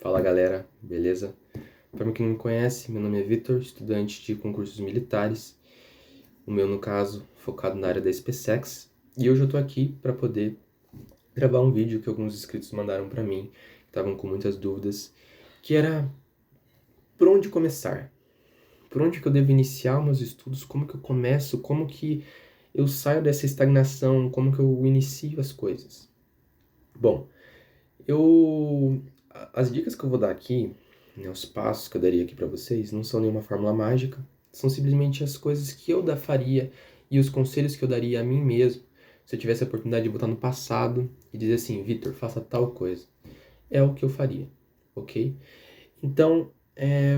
Fala galera, beleza? Para quem não me conhece, meu nome é Vitor, estudante de concursos militares, o meu no caso focado na área da SpaceX, e hoje eu tô aqui para poder gravar um vídeo que alguns inscritos mandaram para mim, que estavam com muitas dúvidas, que era por onde começar? Por onde que eu devo iniciar meus estudos? Como que eu começo? Como que eu saio dessa estagnação? Como que eu inicio as coisas? Bom, as dicas que eu vou dar aqui, né, os passos que eu daria aqui para vocês, não são nenhuma fórmula mágica, são simplesmente as coisas que eu faria e os conselhos que eu daria a mim mesmo se eu tivesse a oportunidade de voltar no passado e dizer assim, Vitor, faça tal coisa. É o que eu faria, ok? Então,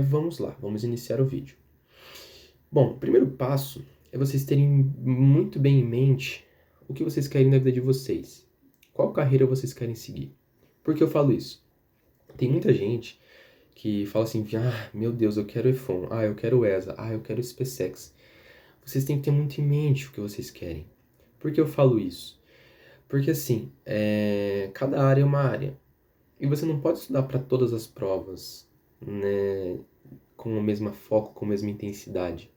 vamos lá, vamos iniciar o vídeo. Bom, o primeiro passo é vocês terem muito bem em mente o que vocês querem na vida de vocês. Qual carreira vocês querem seguir? Por que eu falo isso? Tem muita gente que fala assim, meu Deus, eu quero EFON, eu quero ESA, eu quero SpaceX. Vocês têm que ter muito em mente o que vocês querem. Por que eu falo isso? Porque assim, cada área é uma área. E você não pode estudar para todas as provas, né, com o mesmo foco, com a mesma intensidade.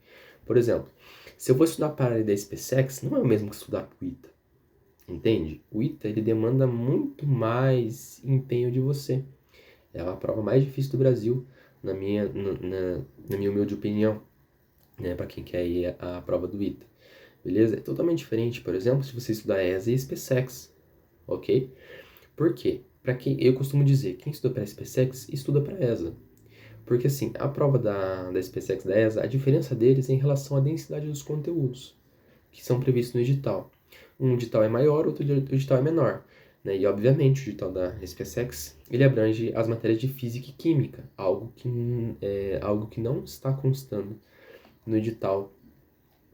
Por exemplo, se eu vou estudar para a área da SpaceX, não é o mesmo que estudar para o ITA. Entende? O ITA, ele demanda muito mais empenho de você. É a prova mais difícil do Brasil, na minha humilde opinião, né, para quem quer ir à prova do ITA. Beleza? É totalmente diferente, por exemplo, se você estudar ESA e SpaceX, ok? Por quê? Para quem eu costumo dizer, quem estuda para SpaceX, estuda para ESA. Porque assim, a prova da SpaceX e da ESA, a diferença deles é em relação à densidade dos conteúdos que são previstos no edital. Um edital é maior, outro edital é menor. Né? E, obviamente, o edital da SpaceX, ele abrange as matérias de física e química, algo que não está constando no edital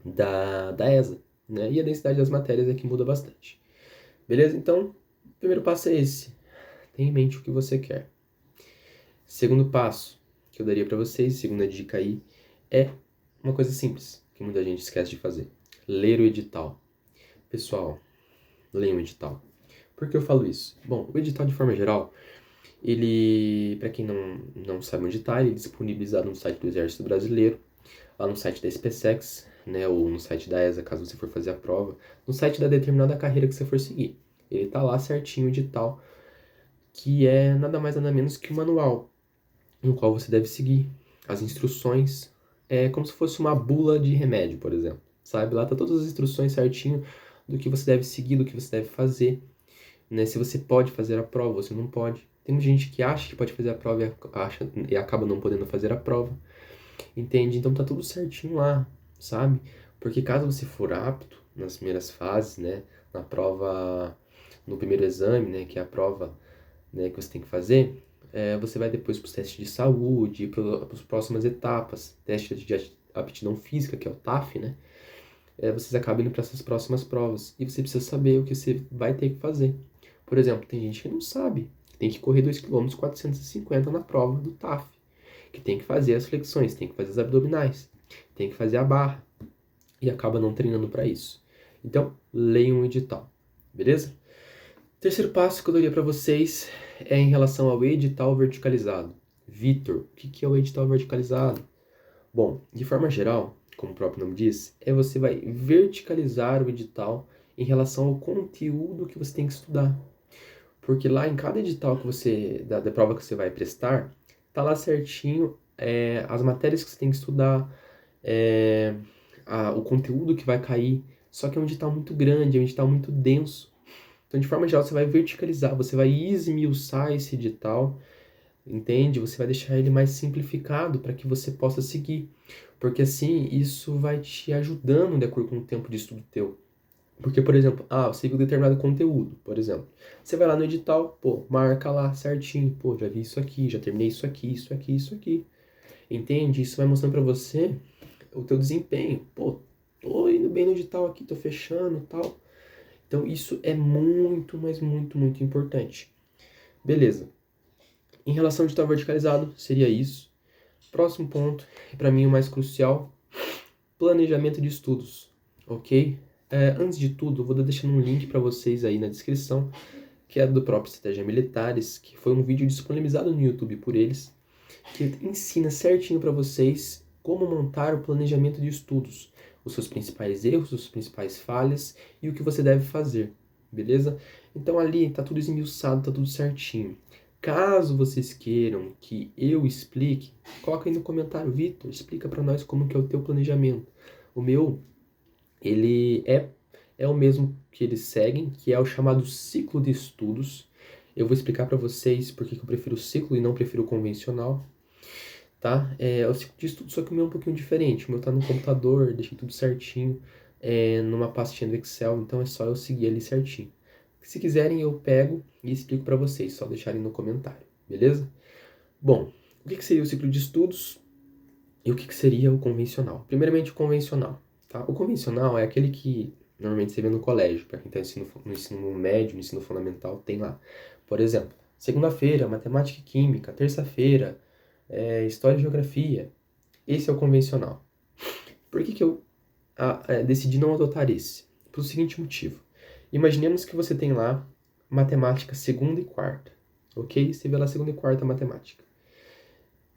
da ESA. Né? E a densidade das matérias é que muda bastante. Beleza? Então, o primeiro passo é esse. Tenha em mente o que você quer. Segundo passo que eu daria para vocês, segunda dica aí, é uma coisa simples, que muita gente esquece de fazer. Ler o edital. Pessoal, leiam o edital. Por que eu falo isso? Bom, o edital, de forma geral, ele, para quem não sabe onde está, ele é disponibilizado no site do Exército Brasileiro, lá no site da SpaceX, né, ou no site da ESA, caso você for fazer a prova, no site da determinada carreira que você for seguir. Ele está lá certinho o edital, que é nada mais nada menos que um manual, no qual você deve seguir as instruções, como se fosse uma bula de remédio, por exemplo, sabe? Lá tá todas as instruções certinho do que você deve seguir, do que você deve fazer, né? Se você pode fazer a prova ou se não pode. Tem muita gente que acha que pode fazer a prova e acaba não podendo fazer a prova, entende? Então tá tudo certinho lá, sabe? Porque caso você for apto nas primeiras fases, né, na prova, no primeiro exame, né, que é a prova, né, que você tem que fazer, você vai depois para os testes de saúde, para as próximas etapas, teste de aptidão física, que é o TAF, né? Vocês acabam indo para essas próximas provas. E você precisa saber o que você vai ter que fazer. Por exemplo, tem gente que não sabe, que tem que correr 2 km 450 na prova do TAF, que tem que fazer as flexões, tem que fazer as abdominais, tem que fazer a barra, e acaba não treinando para isso. Então, leiam o edital, beleza? Terceiro passo que eu daria para vocês é em relação ao edital verticalizado. Vitor, o que é o edital verticalizado? Bom, de forma geral, como o próprio nome diz, você vai verticalizar o edital em relação ao conteúdo que você tem que estudar. Porque lá em cada edital que da prova que você vai prestar, tá lá certinho as matérias que você tem que estudar, o conteúdo que vai cair. Só que é um edital muito grande, é um edital muito denso. Então, de forma geral, você vai verticalizar, você vai esmiuçar esse edital, entende? Você vai deixar ele mais simplificado para que você possa seguir. Porque assim, isso vai te ajudando de acordo com o tempo de estudo teu. Porque, por exemplo, você viu determinado conteúdo, por exemplo. Você vai lá no edital, marca lá certinho, já vi isso aqui, já terminei isso aqui, isso aqui, isso aqui. Entende? Isso vai mostrando para você o teu desempenho. Tô indo bem no edital aqui, tô fechando e tal. Então, isso é muito, mas muito, muito importante. Beleza. Em relação ao edital verticalizado, seria isso. Próximo ponto, e para mim o mais crucial, planejamento de estudos, ok? Antes de tudo, eu vou deixar um link para vocês aí na descrição, que é do próprio Estratégia Militares, que foi um vídeo disponibilizado no YouTube por eles, que ensina certinho para vocês como montar o planejamento de estudos, os seus principais erros, as suas principais falhas e o que você deve fazer, beleza? Então ali tá tudo esmiuçado, tá tudo certinho. Caso vocês queiram que eu explique, coloca aí no comentário, Vitor, explica para nós como que é o teu planejamento. O meu, ele é o mesmo que eles seguem, que é o chamado ciclo de estudos. Eu vou explicar para vocês por que eu prefiro o ciclo e não prefiro o convencional, tá? É o ciclo de estudo, só que o meu é um pouquinho diferente. O meu tá no computador, deixei tudo certinho, numa pastinha do Excel, então é só eu seguir ali certinho. Se quiserem, eu pego e explico para vocês, só deixarem no comentário, beleza? Bom, o que seria o ciclo de estudos e o que seria o convencional? Primeiramente, o convencional, tá? O convencional é aquele que normalmente você vê no colégio, para quem está no ensino médio, no ensino fundamental, tem lá. Por exemplo, segunda-feira, matemática e química, terça-feira, história e geografia. Esse é o convencional. Por que eu decidi não adotar esse? Pelo seguinte motivo. Imaginemos que você tem lá matemática segunda e quarta, ok? Você vê lá segunda e quarta matemática.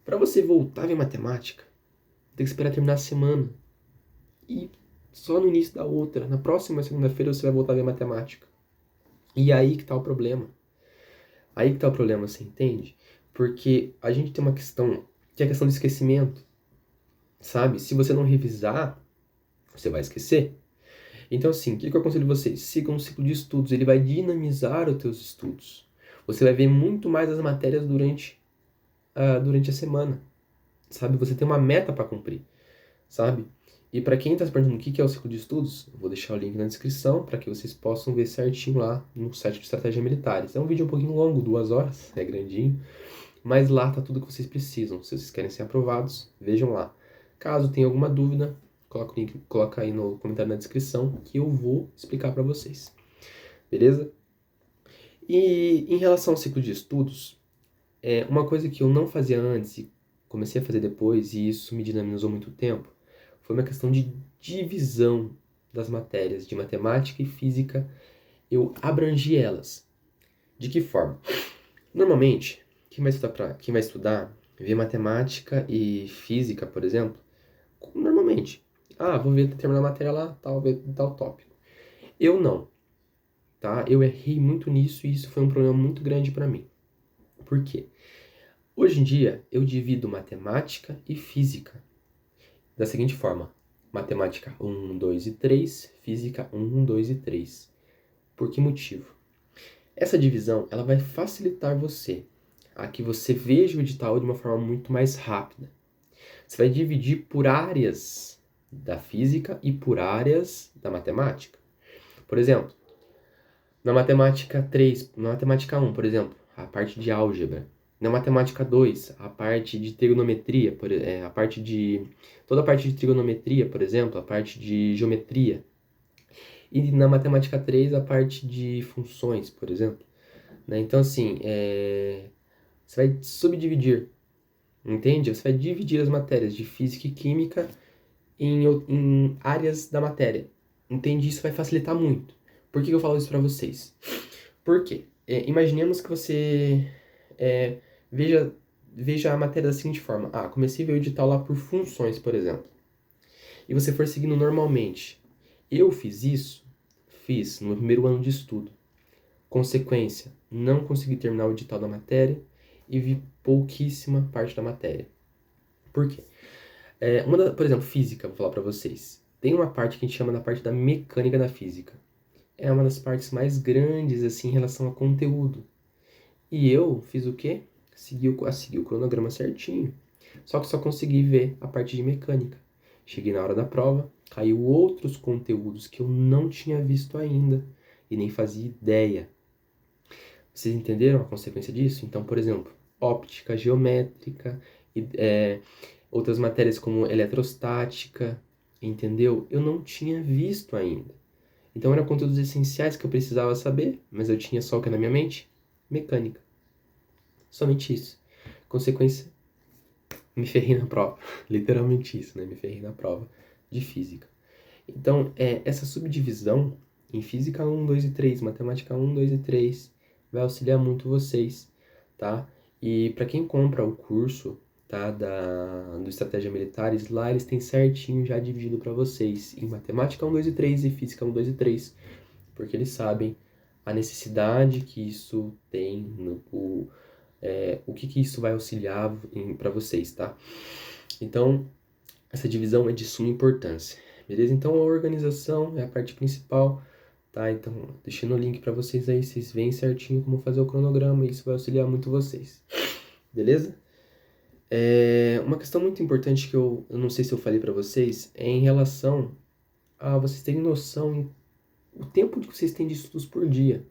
Para você voltar a ver matemática, tem que esperar terminar a semana. E só no início da outra, na próxima segunda-feira, você vai voltar a ver matemática. E aí que tá o problema. Aí que tá o problema, você entende? Porque a gente tem uma questão, que é a questão do esquecimento, sabe? Se você não revisar, você vai esquecer. Então, assim, o que eu aconselho vocês? Sigam um ciclo de estudos, ele vai dinamizar os teus estudos. Você vai ver muito mais as matérias durante a semana, sabe? Você tem uma meta para cumprir, sabe? E para quem está se perguntando o que é o ciclo de estudos, eu vou deixar o link na descrição para que vocês possam ver certinho lá no site de Estratégia Militares. É um vídeo um pouquinho longo, 2 horas, é grandinho, mas lá tá tudo que vocês precisam. Se vocês querem ser aprovados, vejam lá. Caso tenha alguma dúvida, coloca o link, coloca aí no comentário na descrição que eu vou explicar para vocês. Beleza? E em relação ao ciclo de estudos, uma coisa que eu não fazia antes e comecei a fazer depois, e isso me dinamizou muito tempo, foi uma questão de divisão das matérias de matemática e física. Eu abrangi elas. De que forma? Normalmente, quem vai estudar vê matemática e física, por exemplo, normalmente. Ah, vou ver determinada matéria lá, tal tópico. Eu não, tá? Eu errei muito nisso e isso foi um problema muito grande para mim. Por quê? Hoje em dia, eu divido matemática e física da seguinte forma: matemática 1, 2 e 3, física 1, 2 e 3. Por que motivo? Essa divisão ela vai facilitar você a que você veja o edital de uma forma muito mais rápida. Você vai dividir por áreas da física e por áreas da matemática. Por exemplo, na matemática 3, na matemática 1, por exemplo, a parte de álgebra. Na matemática 2, a parte de trigonometria, toda a parte de trigonometria, por exemplo, a parte de geometria. E na matemática 3, a parte de funções, por exemplo. Né? Então, assim, você vai subdividir, entende? Você vai dividir as matérias de física e química em áreas da matéria. Entende? Isso vai facilitar muito. Por que eu falo isso para vocês? Por quê? Imaginemos que você veja a matéria da seguinte forma. Ah, comecei a ver o edital lá por funções, por exemplo. E você for seguindo normalmente. Eu fiz no meu primeiro ano de estudo. Consequência, não consegui terminar o edital da matéria e vi pouquíssima parte da matéria. Por quê? Por exemplo, física, vou falar para vocês. Tem uma parte que a gente chama da parte da mecânica da física. É uma das partes mais grandes, assim, em relação a conteúdo. E eu fiz o quê? Segui o cronograma certinho. Só que só consegui ver a parte de mecânica. Cheguei na hora da prova, caiu outros conteúdos que eu não tinha visto ainda e nem fazia ideia. Vocês entenderam a consequência disso? Então, por exemplo, óptica, geométrica, outras matérias como eletrostática, entendeu? Eu não tinha visto ainda. Então, eram conteúdos essenciais que eu precisava saber, mas eu tinha só o que na minha mente? Mecânica. Somente isso. Consequência, me ferrei na prova. Literalmente isso, né? Me ferrei na prova de física. Então, essa subdivisão em física 1, 2 e 3, matemática 1, 2 e 3, vai auxiliar muito vocês, tá? E para quem compra o curso, tá, do Estratégia Militares, lá eles têm certinho já dividido para vocês em matemática 1, 2 e 3 e física 1, 2 e 3, porque eles sabem a necessidade que isso tem, o que isso vai auxiliar para vocês, tá? Então, essa divisão é de suma importância, beleza? Então, a organização é a parte principal, tá? Então, deixando o link para vocês aí, vocês veem certinho como fazer o cronograma e isso vai auxiliar muito vocês, beleza? Uma questão muito importante que eu não sei se eu falei para vocês é em relação a vocês terem noção o tempo que vocês têm de estudos por dia,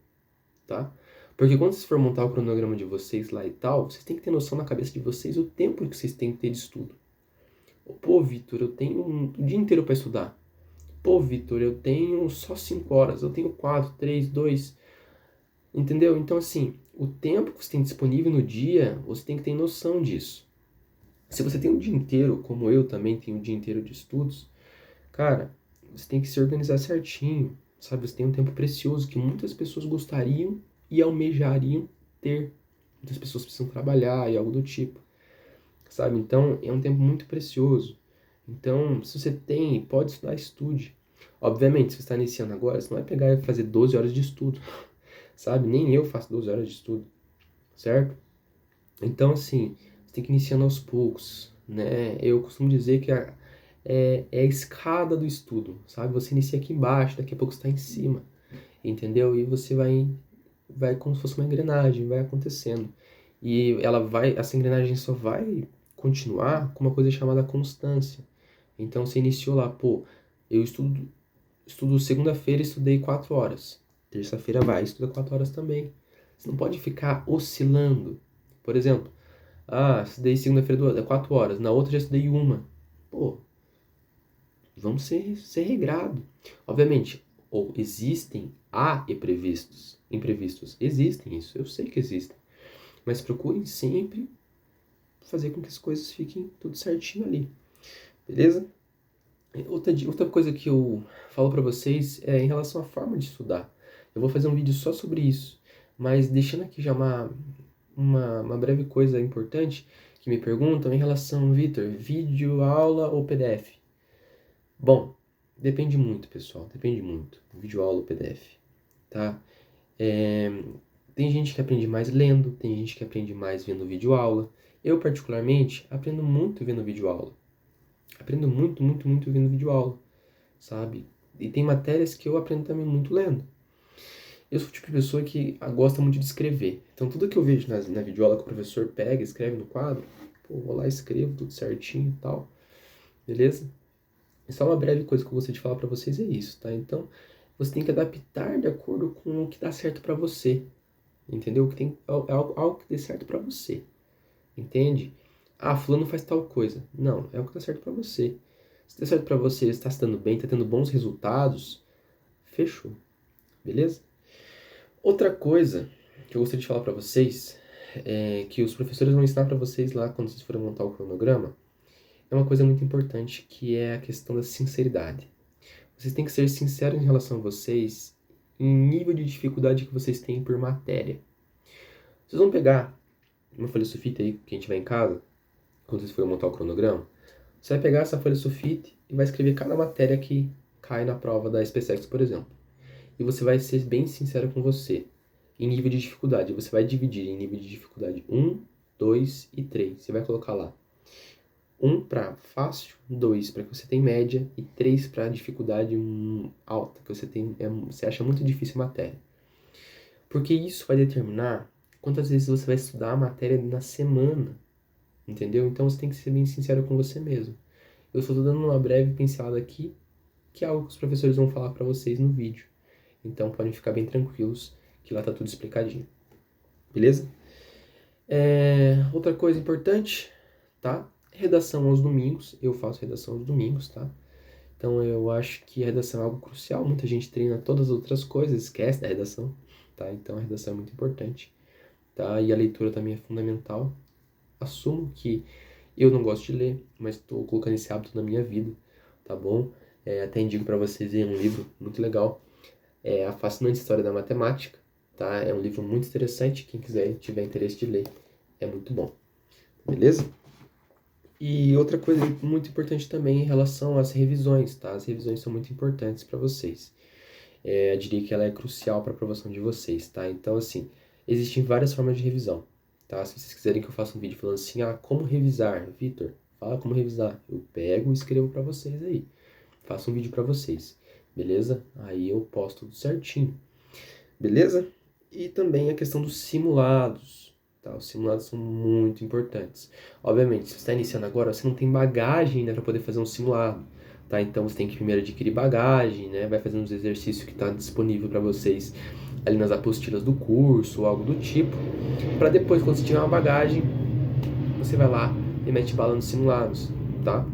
tá? Porque quando vocês for montar o cronograma de vocês lá e tal, vocês têm que ter noção na cabeça de vocês o tempo que vocês têm que ter de estudo. Pô, Vitor, eu tenho o dia inteiro para estudar. Pô, Vitor, eu tenho só 5 horas, eu tenho 4, 3, 2. Entendeu? Então, assim, o tempo que você tem disponível no dia, você tem que ter noção disso. Se você tem o dia inteiro, como eu também tenho o dia inteiro de estudos, cara, você tem que se organizar certinho, sabe? Você tem um tempo precioso que muitas pessoas gostariam e almejariam ter. Muitas pessoas precisam trabalhar e algo do tipo, sabe? Então, é um tempo muito precioso. Então, se você tem, pode estudar, estude. Obviamente, se você está iniciando agora, você não vai pegar e fazer 12 horas de estudo, sabe? Nem eu faço 12 horas de estudo, certo? Então, assim, você tem que ir iniciando aos poucos, né? Eu costumo dizer que é a escada do estudo, sabe? Você inicia aqui embaixo, daqui a pouco você está em cima, entendeu? E você vai como se fosse uma engrenagem, vai acontecendo. E essa engrenagem só vai continuar com uma coisa chamada constância. Então você iniciou lá, pô, eu estudo segunda-feira, estudei 4 horas. Terça-feira vai, estuda 4 horas também. Você não pode ficar oscilando. Por exemplo, estudei segunda-feira 4 horas, na outra já estudei uma. Pô, vamos ser regrado. Obviamente, ou há imprevistos. Existem isso, eu sei que existem. Mas procurem sempre fazer com que as coisas fiquem tudo certinho ali. Beleza? Outra coisa que eu falo para vocês é em relação à forma de estudar. Eu vou fazer um vídeo só sobre isso, mas deixando aqui já uma breve coisa importante que me perguntam em relação, Vitor, vídeo, aula ou PDF? Bom, depende muito, pessoal, depende muito. Vídeo, aula ou PDF, tá? Tem gente que aprende mais lendo, tem gente que aprende mais vendo vídeo aula. Eu, particularmente, aprendo muito vendo vídeo aula. Aprendo muito, muito, muito vendo vídeo aula, sabe? E tem matérias que eu aprendo também muito lendo. Eu sou o tipo de pessoa que gosta muito de escrever. Então, tudo que eu vejo na videoaula que o professor pega, escreve no quadro, pô, vou lá, escrevo tudo certinho e tal. Beleza? E só uma breve coisa que eu gostaria de falar pra vocês é isso, tá? Então, você tem que adaptar de acordo com o que dá certo pra você. Entendeu? Que tem algo que dê certo pra você. Entende? Fulano faz tal coisa. Não, é o que dá certo pra você. Se dá certo pra você, está se dando bem, tá tendo bons resultados, fechou. Beleza? Outra coisa que eu gostaria de falar pra vocês é que os professores vão ensinar pra vocês lá quando vocês forem montar o cronograma. É uma coisa muito importante que é a questão da sinceridade. Vocês têm que ser sinceros em relação a vocês em nível de dificuldade que vocês têm por matéria. Vocês vão pegar uma folha sulfite aí que a gente vai em casa, quando vocês forem montar o cronograma. Você vai pegar essa folha sulfite e vai escrever cada matéria que cai na prova da SpaceX, por exemplo. E você vai ser bem sincero com você em nível de dificuldade. Você vai dividir em nível de dificuldade 1, 2 e 3. Você vai colocar lá 1 para fácil, 2 para que você tenha média e 3 para dificuldade alta, que você acha muito difícil a matéria. Porque isso vai determinar quantas vezes você vai estudar a matéria na semana, entendeu? Então você tem que ser bem sincero com você mesmo. Eu só estou dando uma breve pincelada aqui, que é algo que os professores vão falar para vocês no vídeo. Então podem ficar bem tranquilos, que lá tá tudo explicadinho. Beleza? Outra coisa importante, tá? Redação aos domingos. Eu faço redação aos domingos, tá? Então eu acho que a redação é algo crucial. Muita gente treina todas as outras coisas, esquece da redação, tá? Então a redação é muito importante, tá? E a leitura também é fundamental. Assumo que eu não gosto de ler, mas estou colocando esse hábito na minha vida, tá bom? Até indico para vocês aí um livro muito legal. É A Fascinante História da Matemática, tá? É um livro muito interessante, quem quiser, tiver interesse de ler, é muito bom, beleza? E outra coisa muito importante também em relação às revisões, tá? As revisões são muito importantes para vocês. Eu diria que ela é crucial para a aprovação de vocês, tá? Então, assim, existem várias formas de revisão, tá? Se vocês quiserem que eu faça um vídeo falando assim, como revisar, Vitor, fala como revisar. Eu pego e escrevo para vocês aí. Faço um vídeo para vocês, beleza? Aí eu posto tudo certinho, beleza? E também a questão dos simulados, tá? Os simulados são muito importantes. Obviamente, se você está iniciando agora, você não tem bagagem, né, para poder fazer um simulado, tá? Então você tem que primeiro adquirir bagagem, né? Vai fazendo os exercícios que está disponível para vocês ali nas apostilas do curso ou algo do tipo, para depois, quando você tiver uma bagagem, você vai lá e mete bala nos simulados, tá?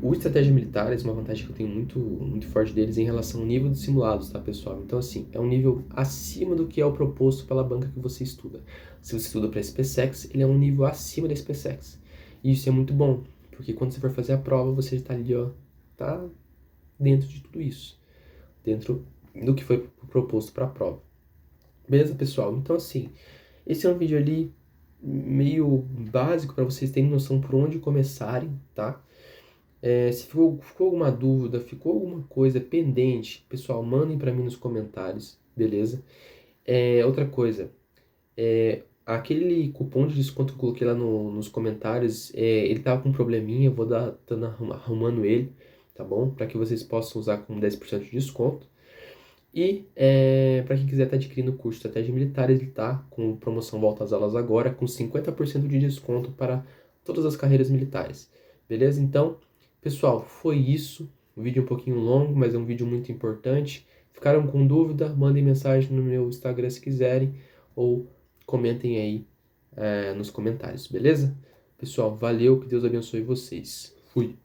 O Estratégia Militares, uma vantagem que eu tenho muito forte deles em relação ao nível dos simulados, tá, pessoal? Então, assim, é um nível acima do que é o proposto pela banca que você estuda. Se você estuda para SpaceX, ele é um nível acima da SpaceX. E isso é muito bom, porque quando você for fazer a prova, você está ali, ó, tá dentro de tudo isso. Dentro do que foi proposto para a prova. Beleza, pessoal? Então, assim, esse é um vídeo ali meio básico para vocês terem noção por onde começarem, tá? Se ficou alguma dúvida, ficou alguma coisa pendente, pessoal, mandem para mim nos comentários, beleza? Outra coisa, aquele cupom de desconto que eu coloquei lá nos comentários, ele tava com um probleminha, eu vou dando arrumando ele, tá bom? Para que vocês possam usar com 10% de desconto. E para quem quiser estar adquirindo o curso de Estratégia Militar, ele tá com promoção Volta às Aulas agora, com 50% de desconto para todas as carreiras militares, beleza? Então, pessoal, foi isso. Um vídeo um pouquinho longo, mas é um vídeo muito importante. Ficaram com dúvida? Mandem mensagem no meu Instagram se quiserem, ou comentem aí nos comentários, beleza? Pessoal, valeu, que Deus abençoe vocês. Fui!